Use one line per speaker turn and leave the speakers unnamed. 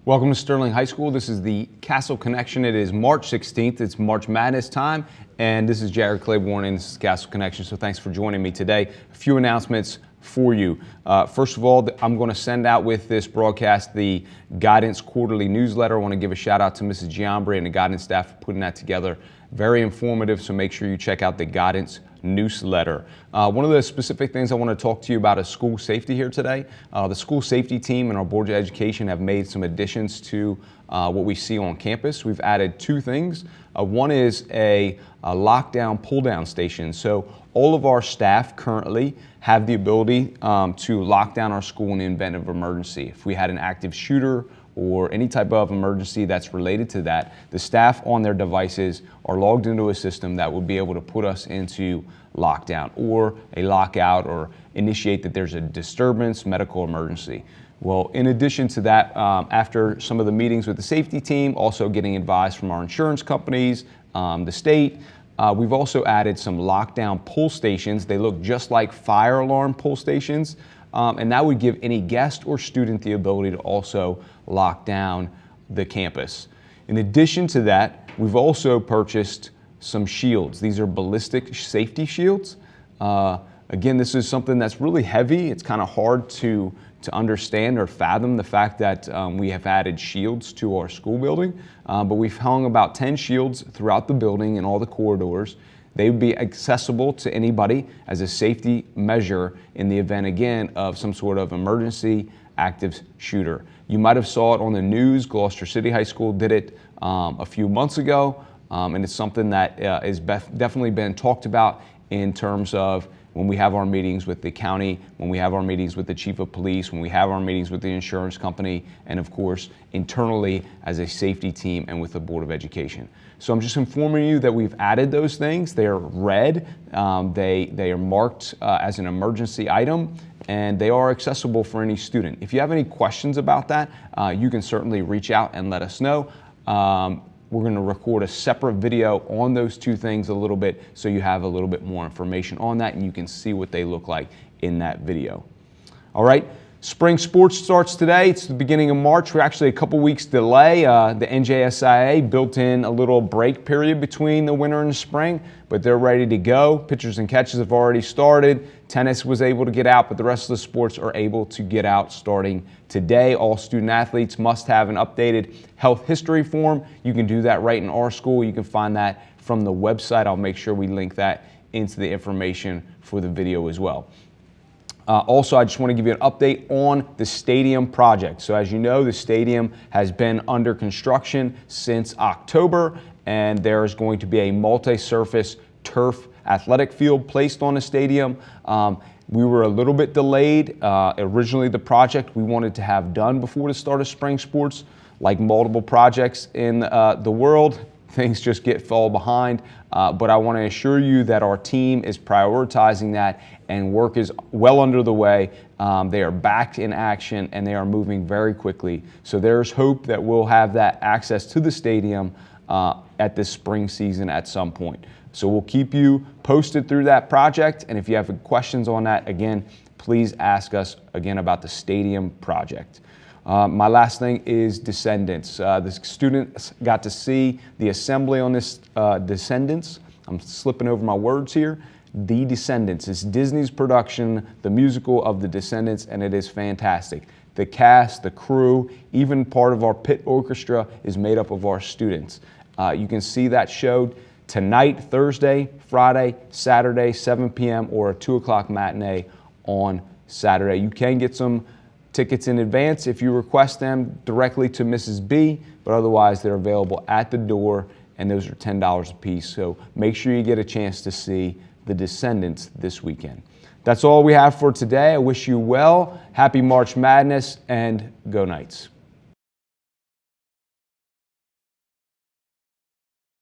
Welcome to Sterling High School. This is the Castle Connection. It is March 16th. It's March Madness time, and this is Jared Claiborne, and this is Castle Connection. So thanks for joining me today. A few announcements for you. First of all, I'm going to send out with this broadcast the Guidance Quarterly Newsletter. I want to give a shout out to Mrs. Giambri and the guidance staff for putting that together. Very informative, so make sure you check out the Guidance newsletter. One of the specific things I want to talk to you about is school safety here today. The school safety team and our Board of Education have made some additions to what we see on campus. We've added two things. One is a lockdown pull-down station. So all of our staff currently have the ability to lock down our school in the event of emergency. If we had an active shooter or any type of emergency that's related to that, the staff on their devices are logged into a system that would be able to put us into lockdown or a lockout or initiate that there's a disturbance, medical emergency. Well, in addition to that, after some of the meetings with the safety team, also getting advice from our insurance companies, the state, we've also added some lockdown pull stations. They look just like fire alarm pull stations. And that would give any guest or student the ability to also lock down the campus. In addition to that, we've also purchased some shields. These are ballistic safety shields. Again, this is something that's really heavy. It's kind of hard to understand or fathom the fact that we have added shields to our school building. But we've hung about 10 shields throughout the building and all the corridors. They would be accessible to anybody as a safety measure in the event, again, of some sort of emergency active shooter. You might have saw it on the news. Gloucester City High School did it a few months ago, and it's something that is definitely been talked about in terms of when we have our meetings with the county, when we have our meetings with the chief of police, when we have our meetings with the insurance company, and of course, internally as a safety team and with the Board of Education. So I'm just informing you that we've added those things. They are red, they are marked as an emergency item, and they are accessible for any student. If you have any questions about that, you can certainly reach out and let us know. We're going to record a separate video on those two things a little bit so you have a little bit more information on that and you can see what they look like in that video. All right, spring sports starts today. It's the beginning of March. We're actually a couple weeks delay. The NJSIA built in a little break period between the winter and the spring, but they're ready to go. Pitchers and catches have already started. Tennis was able to get out, but the rest of the sports are able to get out starting today. All student athletes must have an updated health history form. You can do that right in our school. You can find that from the website. I'll make sure we link that into the information for the video as well. Also, I just want to give you an update on the stadium project. So as you know, the stadium has been under construction since October, and there is going to be a multi-surface turf athletic field placed on the stadium. We were a little bit delayed. Originally, the project we wanted to have done before the start of spring sports. Like multiple projects in the world, things just fall behind. But I want to assure you that our team is prioritizing that and work is well under the way. They are back in action and they are moving very quickly. So there's hope that we'll have that access to the stadium at this spring season at some point. So we'll keep you posted through that project. And if you have questions on that, again, please ask us again about the stadium project. My last thing is Descendants. The students got to see the assembly on this Descendants. I'm slipping over my words here. The Descendants. It's Disney's production, the musical of the Descendants, and it is fantastic. The cast, the crew, even part of our pit orchestra is made up of our students. You can see that show tonight, Thursday, Friday, Saturday, 7 p.m. or a 2 o'clock matinee on Saturday. You can get some tickets in advance if you request them directly to Mrs. B, but otherwise they're available at the door and those are $10 a piece. So make sure you get a chance to see the Descendants this weekend. That's all we have for today. I wish you well. Happy March Madness and go Knights.